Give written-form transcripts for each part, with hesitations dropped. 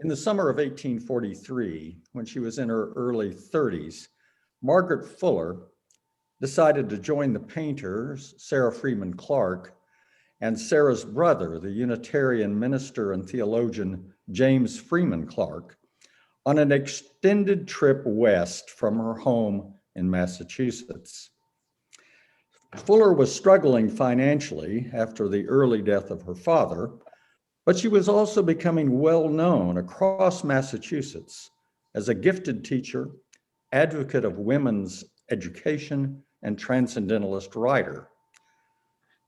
In the summer of 1843, when she was in her early 30s, Margaret Fuller decided to join the painters, Sarah Freeman Clark, and Sarah's brother, the Unitarian minister and theologian James Freeman Clark, on an extended trip west from her home in Massachusetts. Fuller was struggling financially after the early death of her father, but she was also becoming well known across Massachusetts as a gifted teacher, advocate of women's education, and transcendentalist writer.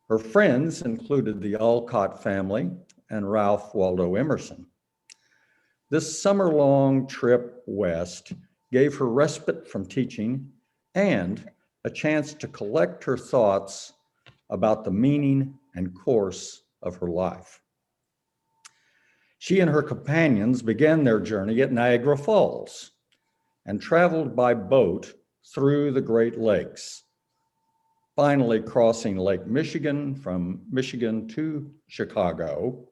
Her friends included the Alcott family and Ralph Waldo Emerson. This summer-long trip west gave her respite from teaching and a chance to collect her thoughts about the meaning and course of her life. She and her companions began their journey at Niagara Falls and traveled by boat through the Great Lakes, finally crossing Lake Michigan from Michigan to Chicago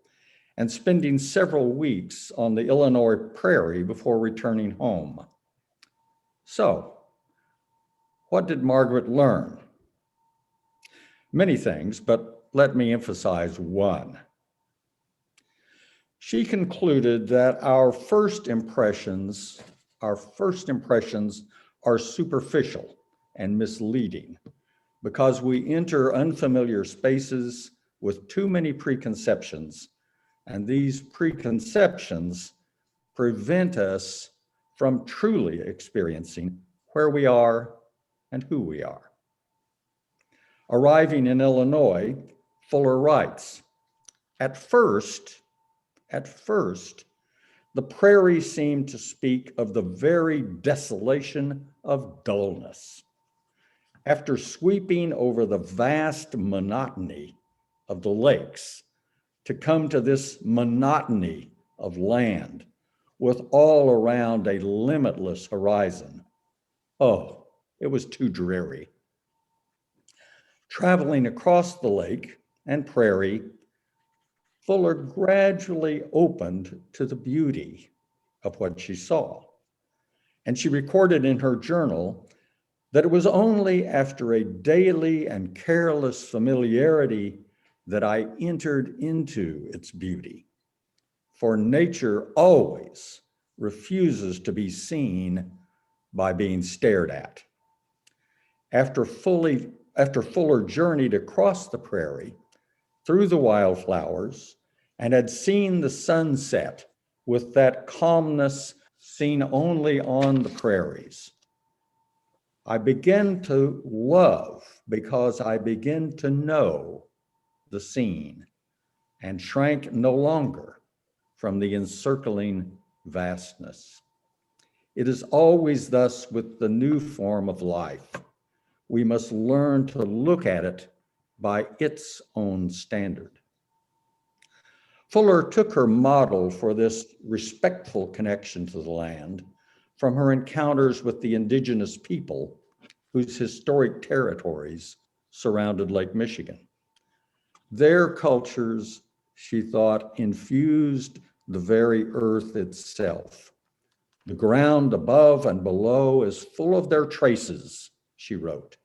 and spending several weeks on the Illinois prairie before returning home. So, what did Margaret learn? Many things, but let me emphasize one. She concluded that our first impressions are superficial and misleading because we enter unfamiliar spaces with too many preconceptions, and these preconceptions prevent us from truly experiencing where we are and who we are. Arriving in Illinois, Fuller writes, At first, the prairie seemed to speak of the very desolation of dullness. After sweeping over the vast monotony of the lakes, to come to this monotony of land with all around a limitless horizon. Oh, it was too dreary. Traveling across the lake and prairie, Fuller gradually opened to the beauty of what she saw. And she recorded in her journal that it was only after a daily and careless familiarity that I entered into its beauty. For nature always refuses to be seen by being stared at. After Fuller journeyed across the prairie, through the wildflowers, and had seen the sunset with that calmness seen only on the prairies, I began to love because I began to know the scene and shrank no longer from the encircling vastness. It is always thus with the new form of life. We must learn to look at it by its own standard. Fuller took her model for this respectful connection to the land from her encounters with the indigenous people whose historic territories surrounded Lake Michigan. Their cultures, she thought, infused the very earth itself. The ground above and below is full of their traces, she wrote.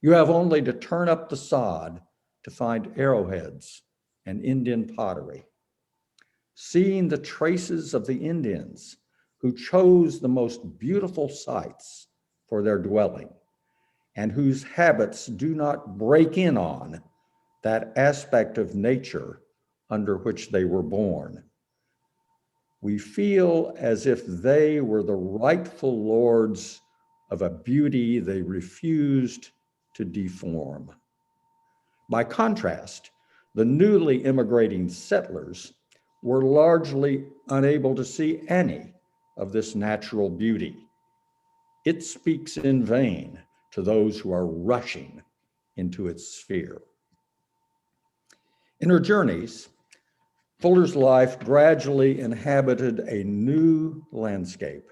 You have only to turn up the sod to find arrowheads and Indian pottery. Seeing the traces of the Indians who chose the most beautiful sites for their dwelling and whose habits do not break in on that aspect of nature under which they were born. We feel as if they were the rightful lords of a beauty they refused to deform. By contrast, the newly immigrating settlers were largely unable to see any of this natural beauty. It speaks in vain to those who are rushing into its sphere. In her journeys, Fuller's life gradually inhabited a new landscape,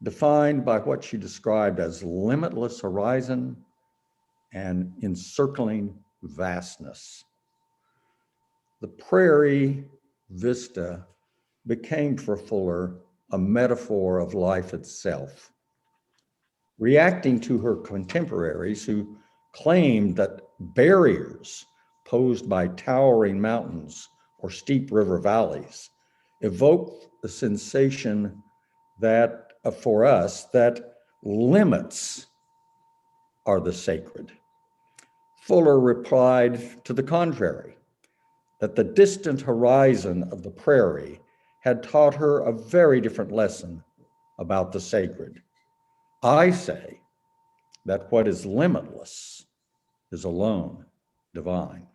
defined by what she described as limitless horizon and encircling vastness. The prairie vista became for Fuller a metaphor of life itself. Reacting to her contemporaries who claimed that barriers posed by towering mountains or steep river valleys evoked the sensation that, for us, that limits are the sacred. Fuller replied to the contrary, that the distant horizon of the prairie had taught her a very different lesson about the sacred. I say that what is limitless is alone divine.